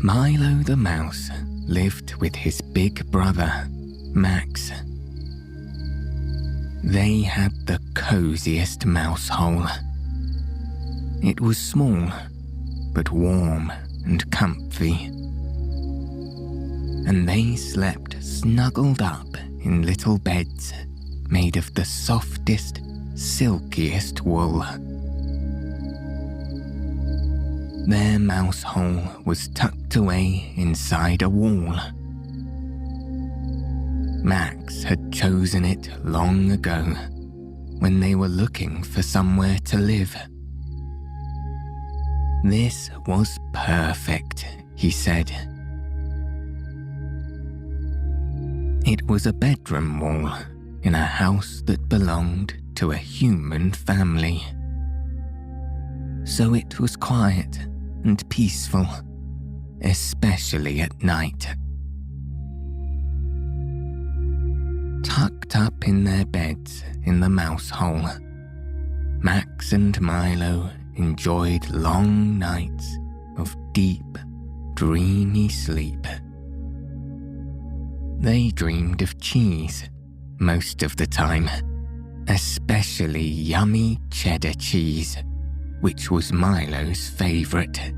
Milo the mouse lived with his big brother, Max. They had the coziest mouse hole. It was small, but warm and comfy. And they slept snuggled up in little beds made of the softest, silkiest wool. Their mouse hole was tucked away inside a wall. Max had chosen it long ago when they were looking for somewhere to live. This was perfect, he said. It was a bedroom wall in a house that belonged to a human family. So it was quiet and peaceful, especially at night. Tucked up in their beds in the mouse hole, Max and Milo enjoyed long nights of deep, dreamy sleep. They dreamed of cheese most of the time, especially yummy cheddar cheese, which was Milo's favourite.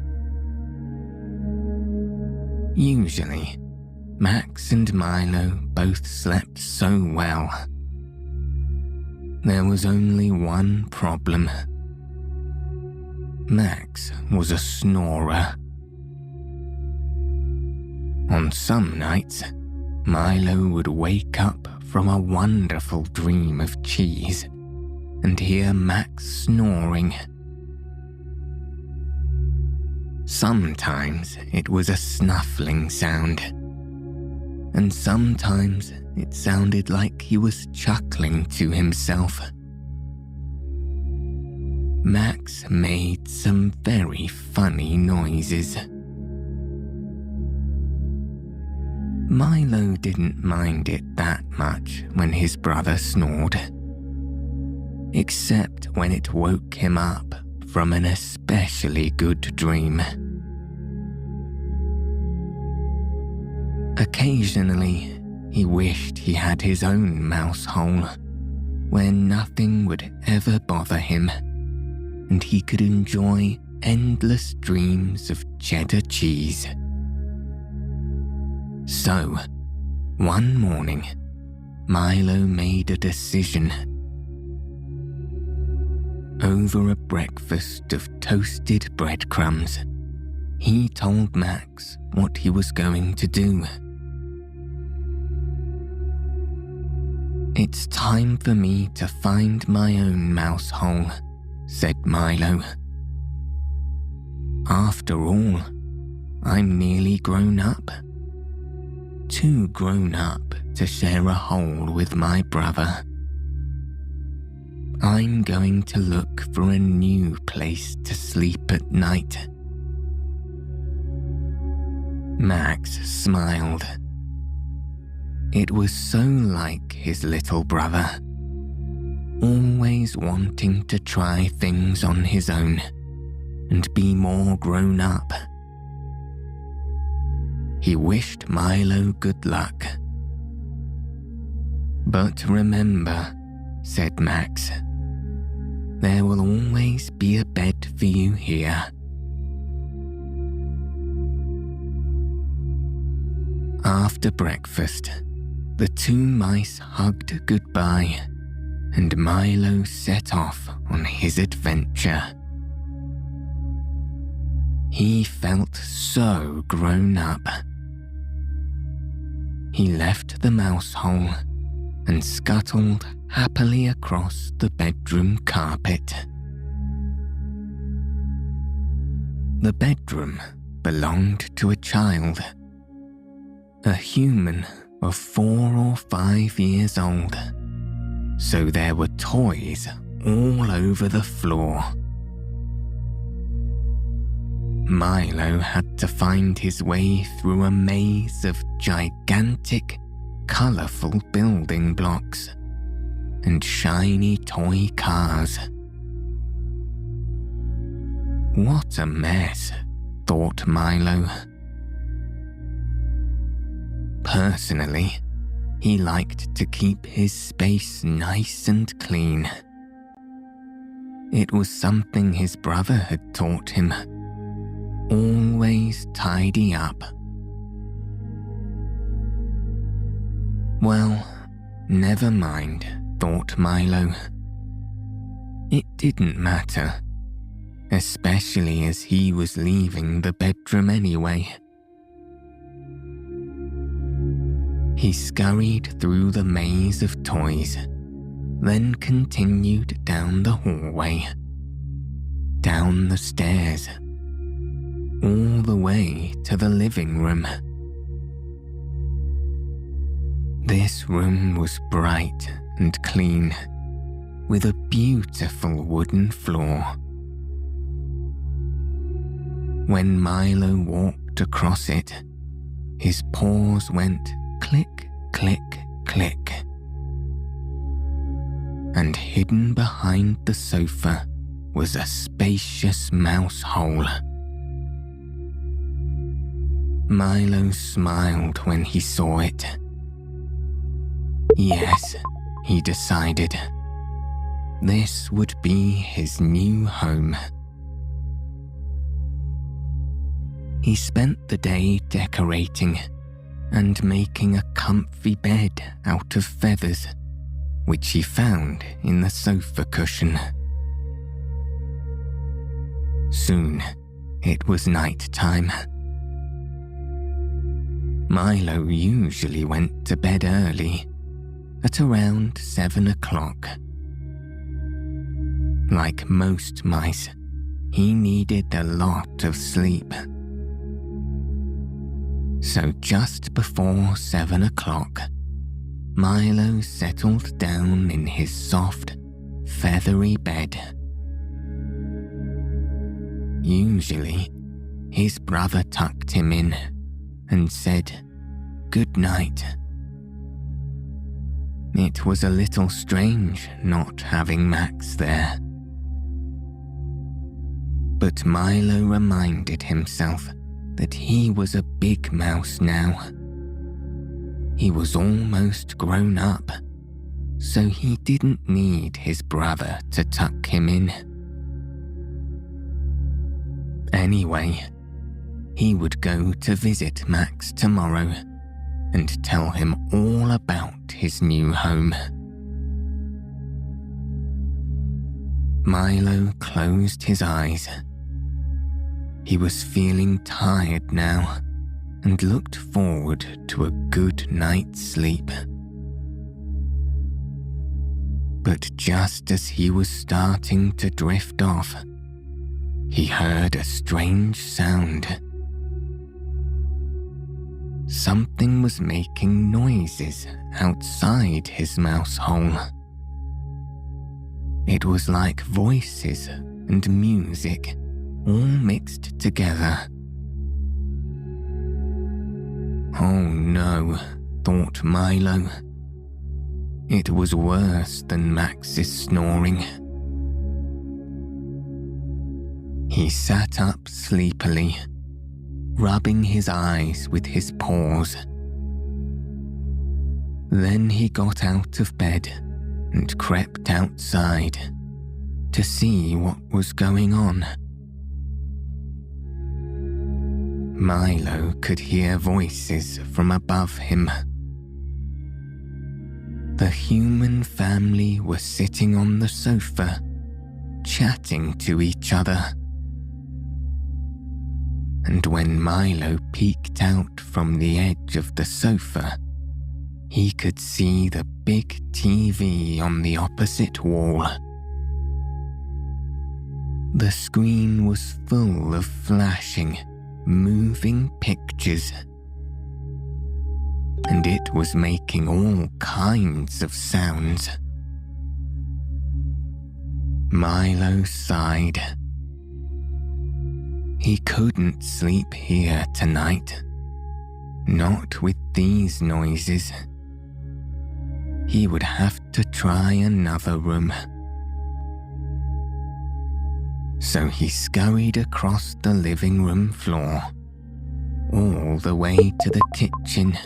Usually, Max and Milo both slept so well. There was only one problem. Max was a snorer. On some nights, Milo would wake up from a wonderful dream of cheese and hear Max snoring. Sometimes it was a snuffling sound, and sometimes it sounded like he was chuckling to himself. Max made some very funny noises. Milo didn't mind it that much when his brother snored, except when it woke him up from an especially good dream. Occasionally, he wished he had his own mouse hole, where nothing would ever bother him, and he could enjoy endless dreams of cheddar cheese. So, one morning, Milo made a decision. Over a breakfast of toasted breadcrumbs, he told Max what he was going to do. "It's time for me to find my own mouse hole," said Milo. "After all, I'm nearly grown up. Too grown up to share a hole with my brother. I'm going to look for a new place to sleep at night." Max smiled. It was so like his little brother, always wanting to try things on his own and be more grown up. He wished Milo good luck. "But remember," said Max, "there will always be a bed for you here." After breakfast, the two mice hugged goodbye, and Milo set off on his adventure. He felt so grown up. He left the mouse hole and scuttled happily across the bedroom carpet. The bedroom belonged to a child, a human of 4 or 5 years old, so there were toys all over the floor. Milo had to find his way through a maze of gigantic, colourful building blocks and shiny toy cars. What a mess, thought Milo, Personally, he liked to keep his space nice and clean. It was something his brother had taught him. Always tidy up. Well, never mind, thought Milo. It didn't matter, especially as he was leaving the bedroom anyway. He scurried through the maze of toys, then continued down the hallway, down the stairs, all the way to the living room. This room was bright and clean, with a beautiful wooden floor. When Milo walked across it, his paws went click, click, click. And hidden behind the sofa was a spacious mouse hole. Milo smiled when he saw it. Yes, he decided. This would be his new home. He spent the day decorating and making a comfy bed out of feathers, which he found in the sofa cushion. Soon, it was night time. Milo usually went to bed early, at around 7 o'clock. Like most mice, he needed a lot of sleep. So just before 7 o'clock, Milo settled down in his soft, feathery bed. Usually, his brother tucked him in and said, "Good night." It was a little strange not having Max there. But Milo reminded himself that he was a big mouse now. He was almost grown up, so he didn't need his brother to tuck him in. Anyway, he would go to visit Max tomorrow and tell him all about his new home. Milo closed his eyes. He was feeling tired now and looked forward to a good night's sleep. But just as he was starting to drift off, he heard a strange sound. Something was making noises outside his mouse hole. It was like voices and music all mixed together. Oh no, thought Milo. It was worse than Max's snoring. He sat up sleepily, rubbing his eyes with his paws. Then he got out of bed and crept outside to see what was going on. Milo could hear voices from above him. The human family were sitting on the sofa, chatting to each other. And when Milo peeked out from the edge of the sofa, he could see the big TV on the opposite wall. The screen was full of flashing, moving pictures, and it was making all kinds of sounds. Milo sighed. He couldn't sleep here tonight, not with these noises. He would have to try another room. So he scurried across the living room floor, all the way to the kitchen,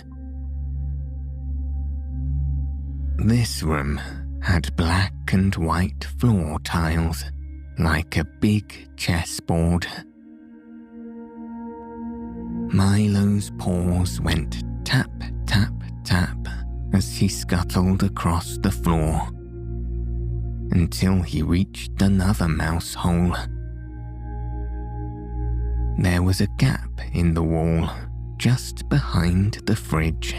This room had black and white floor tiles like a big chessboard. Milo's paws went tap, tap, tap as he scuttled across the floor until he reached another mouse hole. There was a gap in the wall just behind the fridge.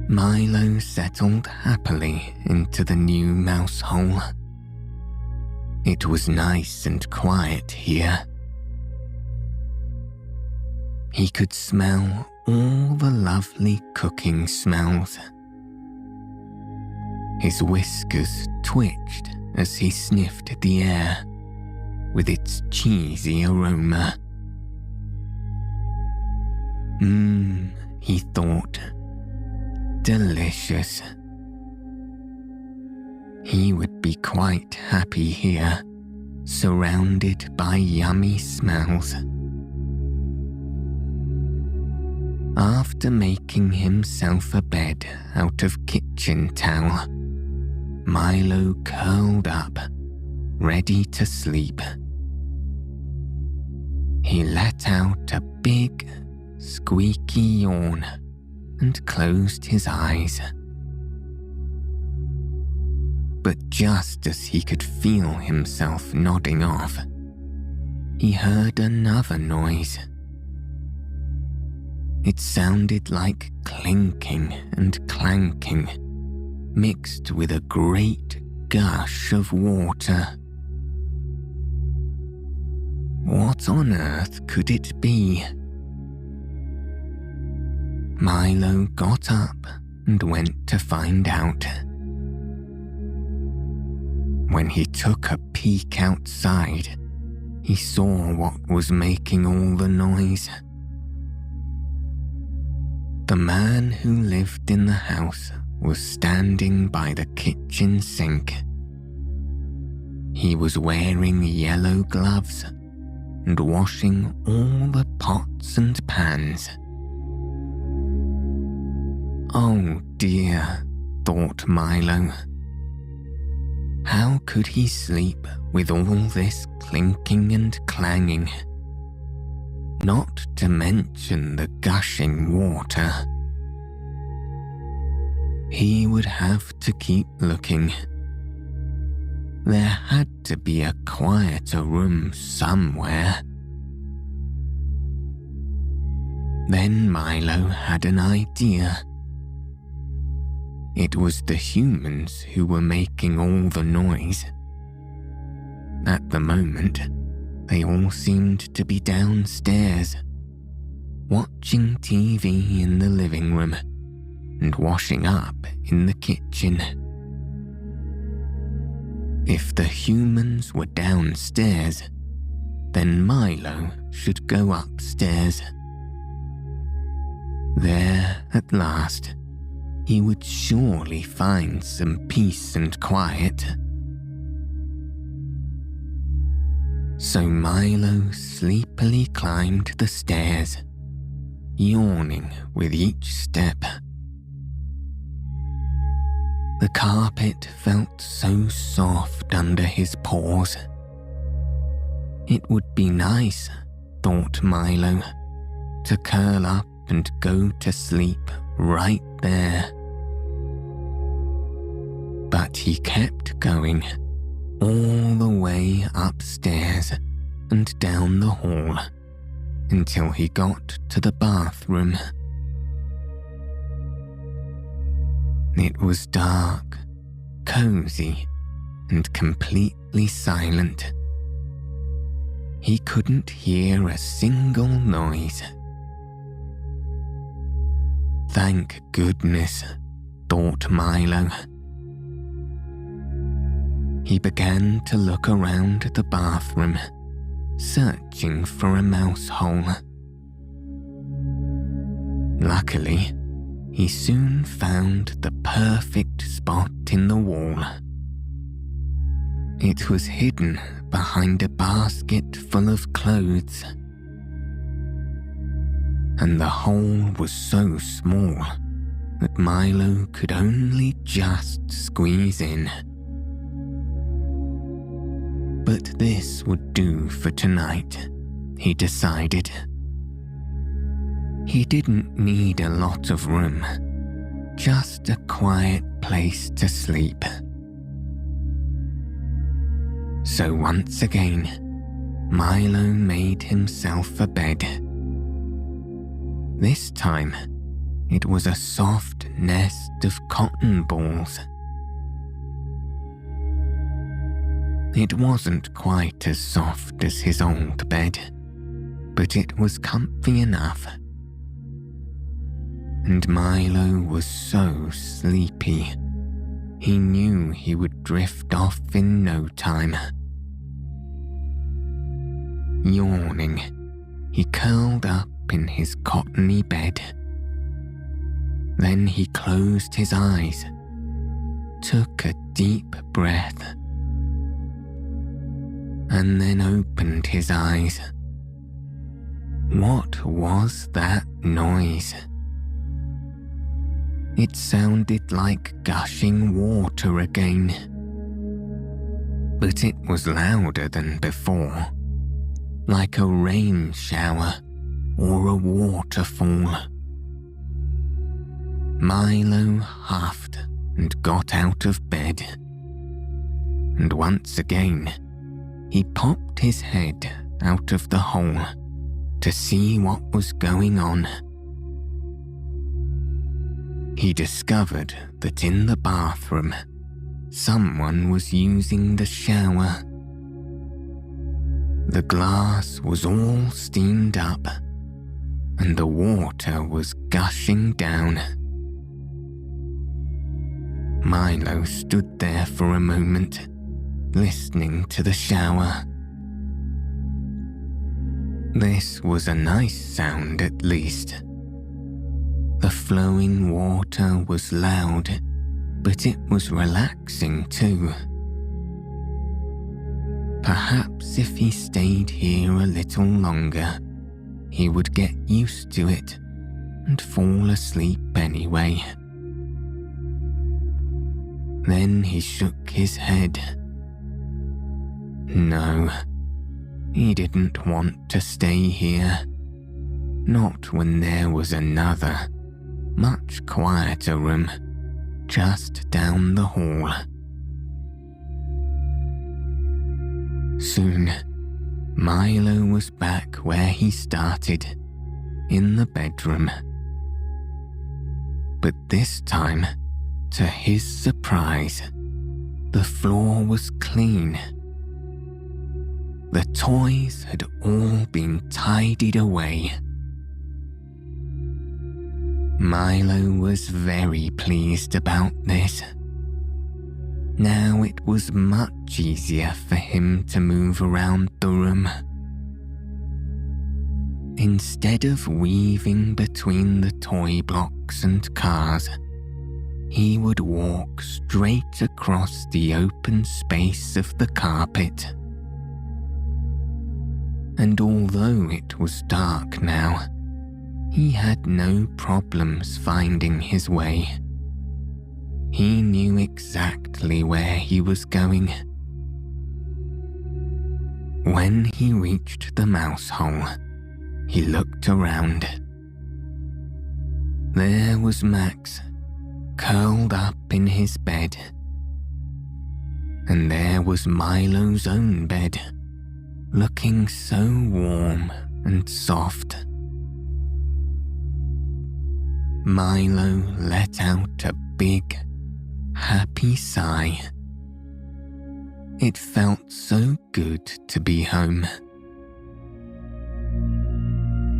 Milo settled happily into the new mouse hole. It was nice and quiet here. He could smell all the lovely cooking smells. His whiskers twitched as he sniffed the air with its cheesy aroma. He thought, delicious. He would be quite happy here, surrounded by yummy smells. After making himself a bed out of kitchen towel, Milo curled up, ready to sleep. He let out a big, squeaky yawn and closed his eyes. But just as he could feel himself nodding off, he heard another noise. It sounded like clinking and clanking, mixed with a great gush of water. What on earth could it be? Milo got up and went to find out. When he took a peek outside, he saw what was making all the noise. The man who lived in the house was standing by the kitchen sink. He was wearing yellow gloves and washing all the pots and pans. Oh dear, thought Milo. How could he sleep with all this clinking and clanging? Not to mention the gushing water. He would have to keep looking. There had to be a quieter room somewhere. Then Milo had an idea. It was the humans who were making all the noise. At the moment, they all seemed to be downstairs, watching TV in the living room and washing up in the kitchen. If the humans were downstairs, then Milo should go upstairs. There, at last, he would surely find some peace and quiet. So Milo sleepily climbed the stairs, yawning with each step. The carpet felt so soft under his paws. It would be nice, thought Milo, to curl up and go to sleep right there. But he kept going, all the way upstairs and down the hall, until he got to the bathroom. It was dark, cozy, and completely silent. He couldn't hear a single noise. Thank goodness, thought Milo. He began to look around the bathroom, searching for a mouse hole. Luckily, he soon found the perfect spot in the wall. It was hidden behind a basket full of clothes. And the hole was so small that Milo could only just squeeze in. But this would do for tonight, he decided. He didn't need a lot of room, just a quiet place to sleep. So once again, Milo made himself a bed. This time, it was a soft nest of cotton balls. It wasn't quite as soft as his old bed, but it was comfy enough. And Milo was so sleepy, he knew he would drift off in no time. Yawning, he curled up in his cottony bed. Then he closed his eyes, took a deep breath, and then opened his eyes. What was that noise? It sounded like gushing water again, but it was louder than before, like a rain shower or a waterfall. Milo huffed and got out of bed, and once again he popped his head out of the hole to see what was going on. He discovered that in the bathroom, someone was using the shower. The glass was all steamed up, and the water was gushing down. Milo stood there for a moment, listening to the shower. This was a nice sound at least. The flowing water was loud, but it was relaxing too. Perhaps if he stayed here a little longer, he would get used to it and fall asleep anyway. Then he shook his head. No, he didn't want to stay here. Not when there was another, much quieter room just down the hall. Soon, Milo was back where he started, in the bedroom. But this time, to his surprise, the floor was clean. The toys had all been tidied away. Milo was very pleased about this. Now it was much easier for him to move around the room. Instead of weaving between the toy blocks and cars, he would walk straight across the open space of the carpet. And although it was dark now, he had no problems finding his way. He knew exactly where he was going. When he reached the mouse hole, he looked around. There was Max, curled up in his bed. And there was Milo's own bed, looking so warm and soft. Milo let out a big, happy sigh. It felt so good to be home.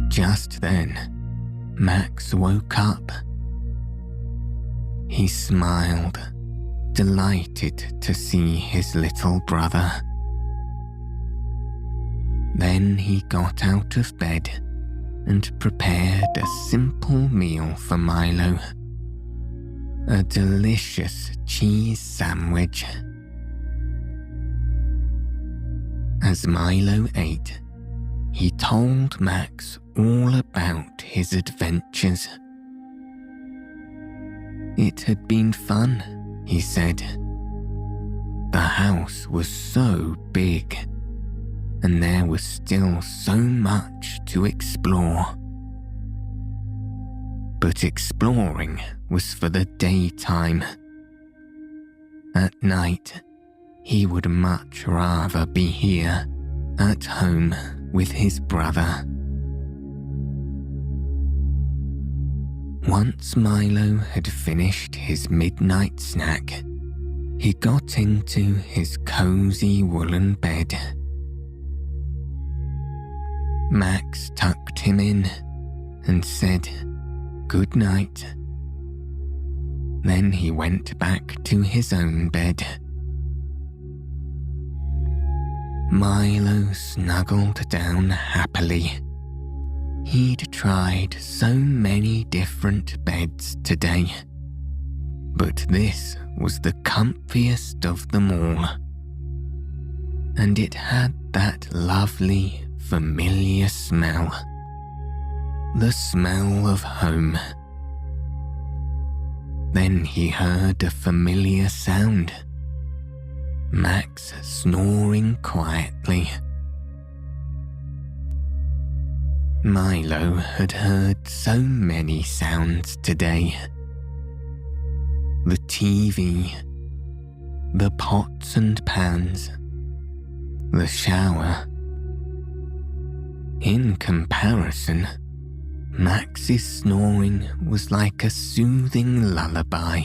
Just then, Max woke up. He smiled, delighted to see his little brother. Then he got out of bed and prepared a simple meal for Milo. A delicious cheese sandwich. As Milo ate, he told Max all about his adventures. It had been fun, he said. The house was so big, and there was still so much to explore. But exploring was for the daytime. At night, he would much rather be here, at home with his brother. Once Milo had finished his midnight snack, he got into his cozy woolen bed. Max tucked him in and said good night. Then he went back to his own bed. Milo snuggled down happily. He'd tried so many different beds today, but this was the comfiest of them all. And it had that lovely, familiar smell. The smell of home. Then he heard a familiar sound. Max snoring quietly. Milo had heard so many sounds today. The TV, the pots and pans, the shower. In comparison, Max's snoring was like a soothing lullaby.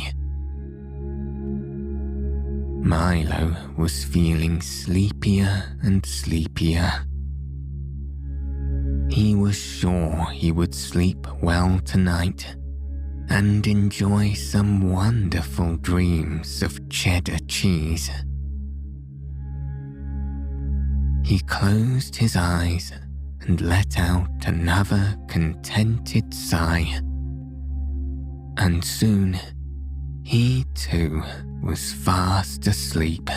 Milo was feeling sleepier and sleepier. He was sure he would sleep well tonight and enjoy some wonderful dreams of cheddar cheese. He closed his eyes and let out another contented sigh. And soon, he too was fast asleep.